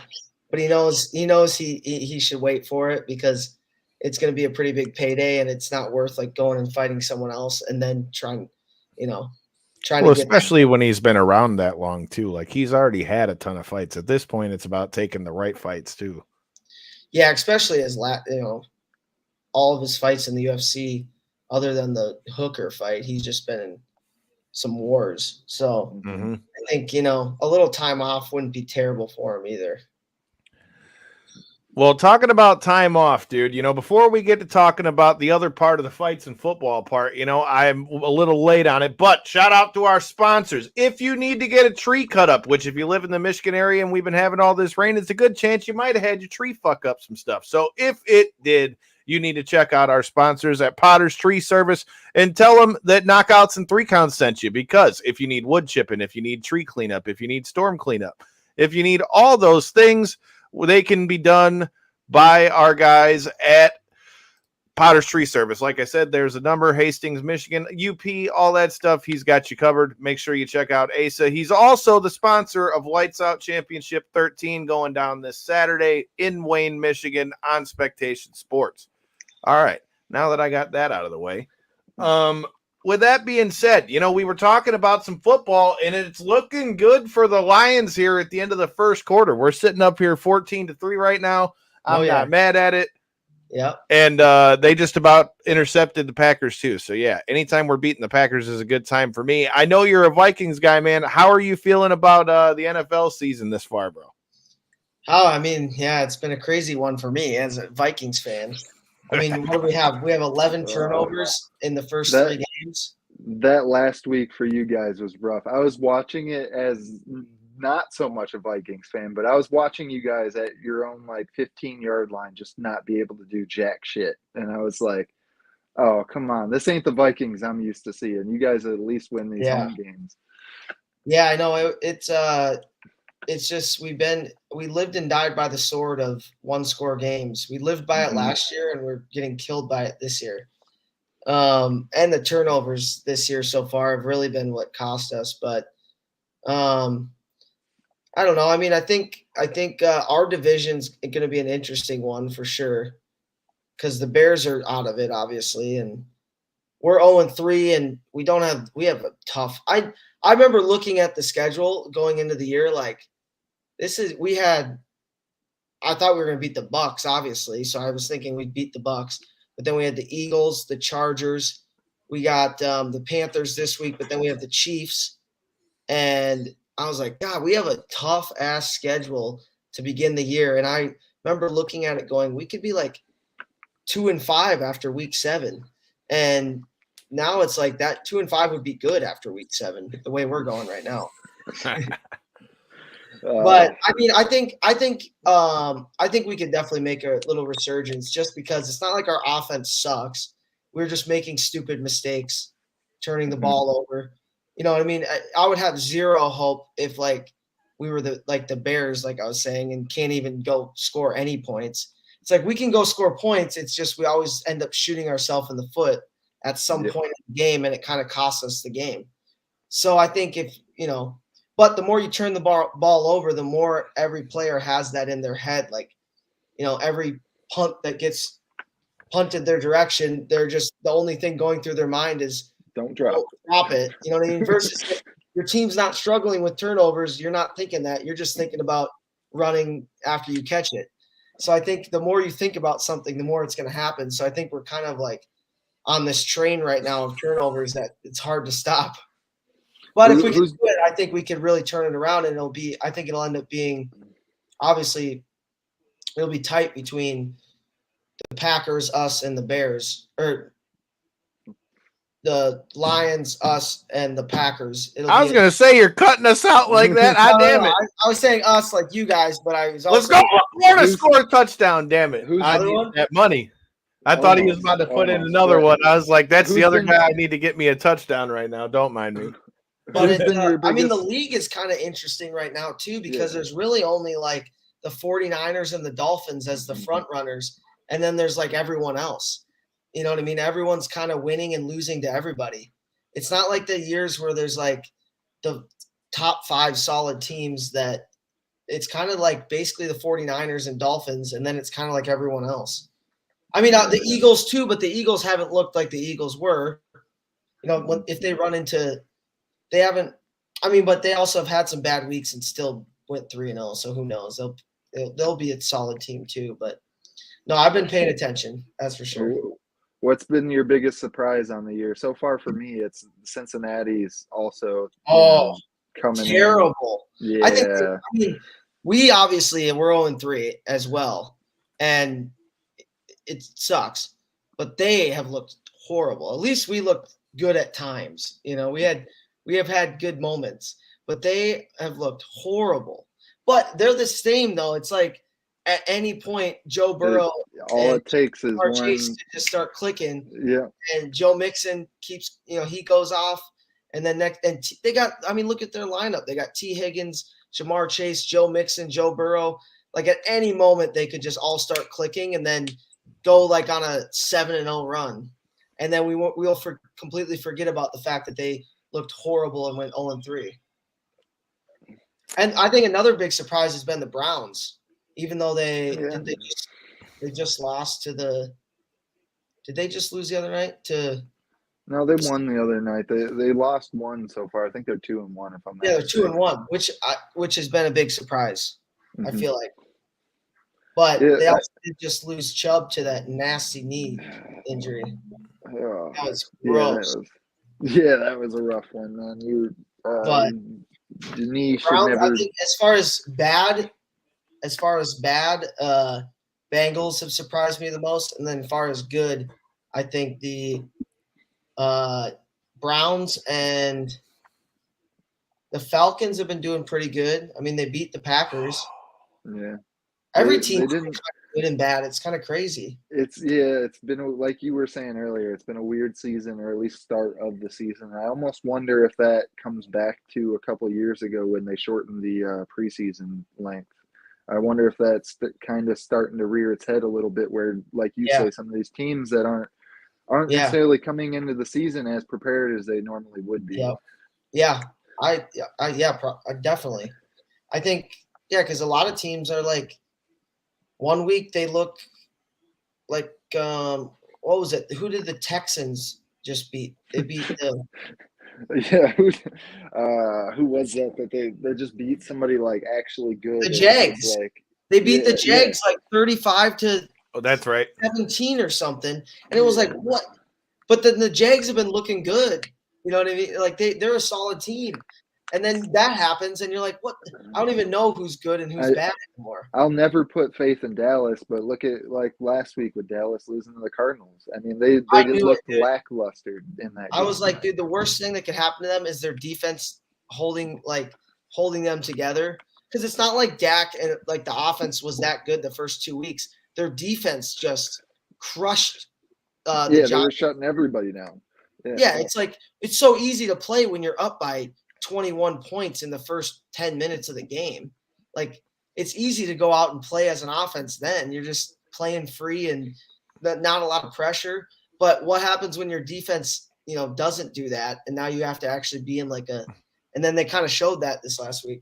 But he knows he should wait for it because it's going to be a pretty big payday, and it's not worth like going and fighting someone else and then trying to get, especially when he's been around that long too. Like he's already had a ton of fights. At this point, it's about taking the right fights too. Yeah, especially as all of his fights in the UFC, other than the Hooker fight, he's just been in some wars. So I think a little time off wouldn't be terrible for him either. Well, talking about time off, dude, before we get to talking about the other part of the fights and football part, I'm a little late on it, but shout out to our sponsors. If you need to get a tree cut up, which if you live in the Michigan area and we've been having all this rain, it's a good chance you might have had your tree fuck up some stuff. So if it did, you need to check out our sponsors at Potter's Tree Service and tell them that Knockouts and 3 Counts sent you, because if you need wood chipping, if you need tree cleanup, if you need storm cleanup, if you need all those things, they can be done by our guys at Potter's Tree Service. Like I said, there's a number, Hastings, Michigan, UP, all that stuff. He's got you covered. Make sure you check out Asa. He's also the sponsor of Lights Out Championship 13 going down this Saturday in Wayne, Michigan on Spectation Sports. All right, now that I got that out of the way, with that being said, we were talking about some football, and it's looking good for the Lions here at the end of the first quarter. We're sitting up here 14-3 right now. I'm not mad at it. Yeah. And they just about intercepted the Packers too. So, yeah, anytime we're beating the Packers is a good time for me. I know you're a Vikings guy, man. How are you feeling about the NFL season this far, bro? Oh, I mean, yeah, it's been a crazy one for me as a Vikings fan. I mean, what do we have? We have 11 turnovers in the first 3 games. That last week for you guys was rough. I was watching it as not so much a Vikings fan, but I was watching you guys at your own 15-yard line just not be able to do jack shit. And I was like, oh, come on. This ain't the Vikings I'm used to seeing. You guys at least win these home games. Yeah, I know. It's just we lived and died by the sword of 1-score games. We lived by it last year, and we're getting killed by it this year. And the turnovers this year so far have really been what cost us. But I don't know. I mean, I think our division's going to be an interesting one for sure, because the Bears are out of it, obviously, and we're 0-3, and we have a tough. I remember looking at the schedule going into the year, I thought we were going to beat the Bucs, obviously, so I was thinking we'd beat the Bucs, but then we had the Eagles, the Chargers, we got the Panthers this week, but then we have the Chiefs, and I was like, God, we have a tough ass schedule to begin the year. And I remember looking at it going, we could be 2-5 after week 7. And now it's like that 2-5 would be good after week 7, the way we're going right now. But I mean, I think we could definitely make a little resurgence, just because it's not like our offense sucks. We're just making stupid mistakes, turning the ball over. You know what I mean? I would have zero hope if we were the Bears, like I was saying, and can't even go score any points. It's like we can go score points. It's just we always end up shooting ourselves in the foot at some point in the game, and it kind of costs us the game. So I think but the more you turn the ball over, the more every player has that in their head. Every punt that gets punted their direction, they're just the only thing going through their mind is, don't drop it. You know what I mean? Versus your team's not struggling with turnovers. You're not thinking that. You're just thinking about running after you catch it. So I think the more you think about something, the more it's going to happen. So I think we're kind of on this train right now of turnovers that it's hard to stop. But if we can do it, I think we can really turn it around, and I think it'll end up being, obviously, it'll be tight between the Packers, us, and the Bears, or the Lions, us, and the Packers. I was going to say, you're cutting us out like that. Damn it. I was saying us like you guys, but I was also. Let's go. Florida score a touchdown, damn it. I need that money. I thought he was about to put in another one. I was like, that's the other guy I need to get me a touchdown right now. Don't mind me. But I mean, the league is kind of interesting right now, too, because there's really only the 49ers and the Dolphins as the front runners, and then there's everyone else. You know what I mean? Everyone's kind of winning and losing to everybody. It's not like the years where there's the top 5 solid teams that it's kind of basically the 49ers and Dolphins, and then it's kind of everyone else. I mean, the Eagles too, but the Eagles haven't looked like the Eagles were. If they run into – they haven't – I mean, but they also have had some bad weeks and still went 3-0, so who knows? They'll be a solid team too. But, no, I've been paying attention, that's for sure. What's been your biggest surprise on the year? So far for me, it's Cincinnati's also coming terrible. in. Yeah. I mean, we obviously – we're 0-3 as well. and it sucks. But they have looked horrible. At least we looked good at times. You know, we have had good moments, but they have looked horrible. But they're the same though. It's like at any point, Joe Burrow, all it takes is Jamar one. Chase to just start clicking. Yeah, And Joe Mixon keeps, he goes off, and then they got. I mean, look at their lineup. They got T. Higgins, Jamar Chase, Joe Mixon, Joe Burrow. Like at any moment, they could just all start clicking, and then go like on a 7-0 run, and then we'll completely forget about the fact that they looked horrible and went 0-3. And I think another big surprise has been the Browns, even though they just lost to the. Did they just lose the other night to? No, they won the other night. They lost one so far. I think they're 2-1. If I'm not Yeah, they're mistaken. 2-1, which has been a big surprise. I Mhm. feel like, but Yeah, they also did just lose Chubb to that nasty knee injury. Oh, That was yeah, gross. that was a rough one, man. But Denise should Browns, never. I think as far as bad, Bengals have surprised me the most, and then as far as good, I think the Browns and the Falcons have been doing pretty good. I mean, they beat the Packers. Yeah, Every They team's didn't. good and bad. It's kind of crazy. It's been like you were saying earlier. It's been a weird season, or at least start of the season. I almost wonder if that comes back to a couple years ago when they shortened the preseason length. I wonder if that's kind of starting to rear its head a little bit. Where, like you say, some of these teams that aren't necessarily coming into the season as prepared as they normally would be. Yeah. I definitely. I think because a lot of teams are like, one week they look like what was it? Who did the Texans just beat? They beat the Yeah, who was that they just beat somebody like actually good? the Jags. They beat the Jags like 35-17 Oh, that's right. or something, and it was like what? But then the Jags have been looking good. You know what I mean? Like they're a solid team. And then that happens, and you're like, "What? I don't even know who's good and who's bad anymore." I'll never put faith in Dallas, but look at like last week with Dallas losing to the Cardinals. I mean, they looked lackluster in that game. I was like, dude, the worst thing that could happen to them is their defense holding them together. Because it's not like Dak and like the offense was that good the first 2 weeks. Their defense just crushed. They were shutting everybody down. Yeah, it's like it's so easy to play when you're up by 21 points in the first 10 minutes of the game. Like it's easy to go out and play as an offense then. You're just playing free and not a lot of pressure. But what happens when your defense, doesn't do that, and now you have to actually be in and then they kind of showed that this last week.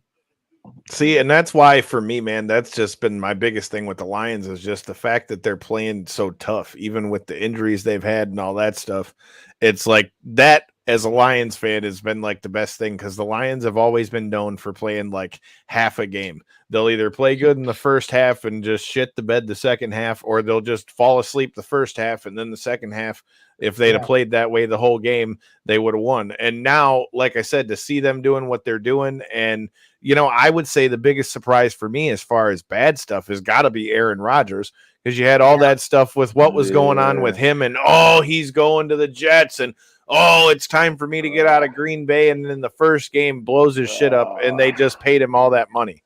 See, and that's why for me, man, that's just been my biggest thing with the Lions is just the fact that they're playing so tough, even with the injuries they've had and all that stuff. It's like that as a Lions fan has been like the best thing because the Lions have always been known for playing like half a game. They'll either play good in the first half and just shit the bed the second half, or they'll just fall asleep the first half and then the second half. If they'd have played that way the whole game, they would have won. And now, like I said, to see them doing what they're doing, and I would say the biggest surprise for me as far as bad stuff has got to be Aaron Rodgers, because you had all that stuff with what was going on with him, and he's going to the Jets, and it's time for me to get out of Green Bay, and then the first game blows his shit up, and they just paid him all that money.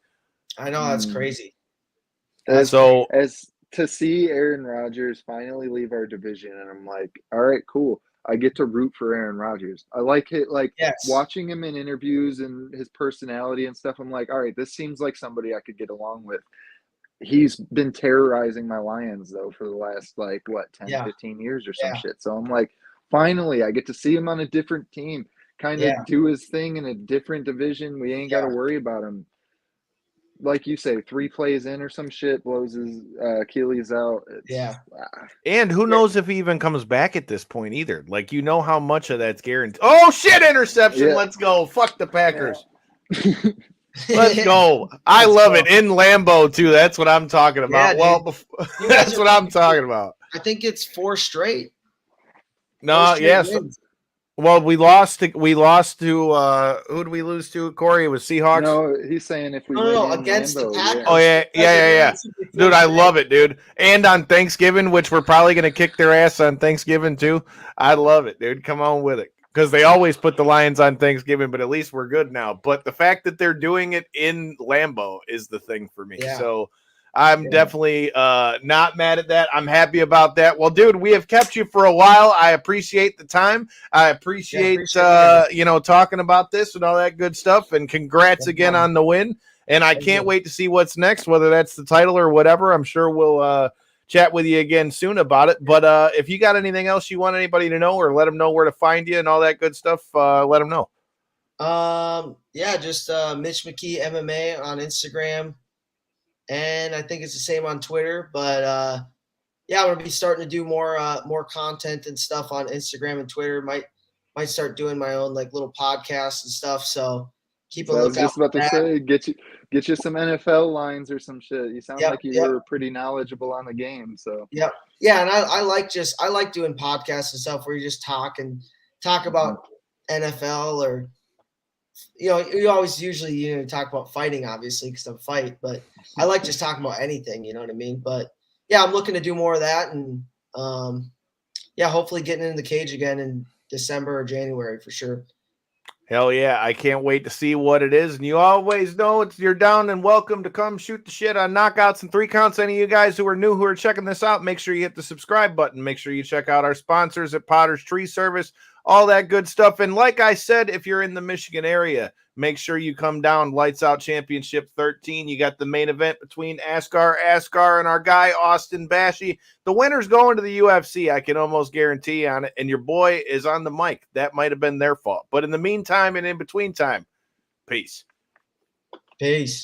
I know, that's crazy. As to see Aaron Rodgers finally leave our division, and I'm like, all right, cool. I get to root for Aaron Rodgers. I like it, watching him in interviews and his personality and stuff. I'm like, all right, this seems like somebody I could get along with. He's been terrorizing my Lions, though, for the last, 10, 15 years or some shit. So I'm like, finally, I get to see him on a different team, kind of do his thing in a different division. We ain't got to worry about him. Like you say, 3 plays in or some shit, blows his Achilles out. And who knows if he even comes back at this point either. Like, how much of that's guaranteed. Oh, shit, interception. Yeah. Let's go. Fuck the Packers. Yeah. Let's go. I love it. In Lambeau, too. That's what I'm talking about. That's what I'm talking about. I think it's 4 straight. No, yes. Well, we lost to who did we lose to? Corey, it was Seahawks. No, he's saying if we No, win in against the Lambeau, Packers. Oh yeah. Dude, I love it, dude. And on Thanksgiving, which we're probably gonna kick their ass on Thanksgiving too. I love it, dude. Come on with it. Because they always put the Lions on Thanksgiving, but at least we're good now. But the fact that they're doing it in Lambeau is the thing for me. Yeah. So I'm definitely not mad at that. I'm happy about that. Well, dude, we have kept you for a while. I appreciate the time. I appreciate talking about this and all that good stuff. And congrats again on the win. And I can't wait to see what's next, whether that's the title or whatever. I'm sure we'll chat with you again soon about it. But if you got anything else you want anybody to know or let them know where to find you and all that good stuff, let them know. Just Mitch Mckee MMA on Instagram. And I think it's the same on Twitter. But I'm going to be starting to do more content and stuff on Instagram and Twitter. Might start doing my own like little podcasts and stuff. So keep a lookout. I was just about to say, get you some NFL lines or some shit. You sound like you were pretty knowledgeable on the game. So yeah, and I like doing podcasts and stuff where you just talk about NFL or you always usually talk about fighting, obviously, because I'm fight, but I like just talking about anything, you know what I mean? But yeah, I'm looking to do more of that, and hopefully getting into the cage again in December or January for sure. Hell yeah, I can't wait to see what it is. And you always know you're down and welcome to come shoot the shit on Knockouts and 3 Counts. Any of you guys who are new who are checking this out, make sure you hit the subscribe button. Make sure you check out our sponsors at Potter's Tree Service, all that good stuff. And like I said, if you're in the Michigan area, make sure you come down. Lights Out Championship 13. You got the main event between Askar and our guy, Austin Bashy. The winner's going to the UFC. I can almost guarantee on it. And your boy is on the mic. That might have been their fault. But in the meantime and in between time, peace. Peace.